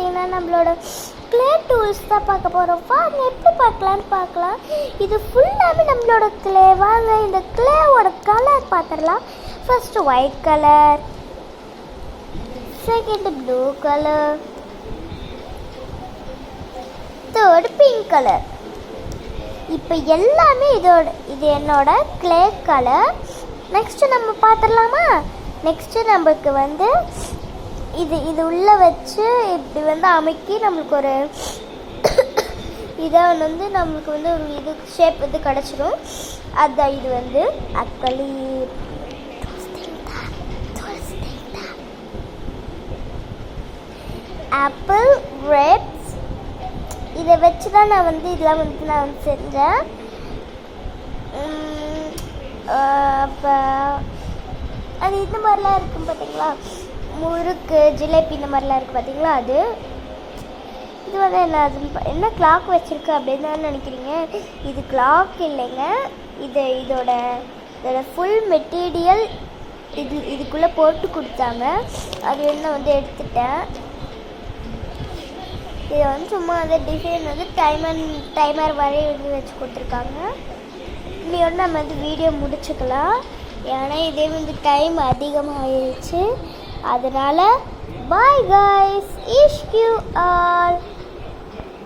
பார்த்தீங்கன்னா நம்மளோட clay tools தான் பார்க்க போகிறோம். வாங்க எப்படி பார்க்கலான்னு பார்க்கலாம். இது ஃபுல்லாகவே நம்மளோட க்ளே. வாங்க இந்த க்ளேவோட கலர் பார்த்துடலாம். First white colour, second blue colour, third pink colour. இப்போ எல்லாமே இது என்னோட க்ளே கலர். நெக்ஸ்ட்டு நம்ம பார்த்துடலாமா? நெக்ஸ்ட்டு நம்மளுக்கு வந்து இது உள்ளே வச்சு இப்படி வந்து அமைக்கி நம்மளுக்கு ஒரு இதை வந்து நம்மளுக்கு வந்து ஒரு இது ஷேப் வந்து கிடச்சிடும். அதுதான் இது வந்து அக்ரிலிக் ஆப்பிள் கிரேப்ஸ். இதை வச்சு தான் நான் வந்து இதெல்லாம் வந்து நான் செஞ்சேன். அப்போ அது இந்த மாதிரிலாம் இருக்கும் பார்த்தீங்களா, முறுக்கு, ஜிலேபி இந்த மாதிரிலாம் இருக்குது பார்த்தீங்களா. அது இது வந்து என்ன கிளாக் வச்சுருக்கு அப்படின்னு தான் நினைக்கிறீங்க. இது கிளாக் இல்லைங்க. இதோட ஃபுல் மெட்டீரியல் இதுக்குள்ளே போட்டு கொடுத்தாங்க. அது என்ன வந்து எடுத்துட்டேன். இதை வந்து சும்மா அந்த டிசைன் வந்து டைமர் வரை எழுதி வச்சு கொடுத்துருக்காங்க. இன்னையோட நம்ம வந்து வீடியோ முடிச்சுக்கலாம். ஏன்னா இதே வந்து டைம் அதிகமாகிடுச்சு. அதனால் பாய் கைஸ், இஷ்யூ ஆல்.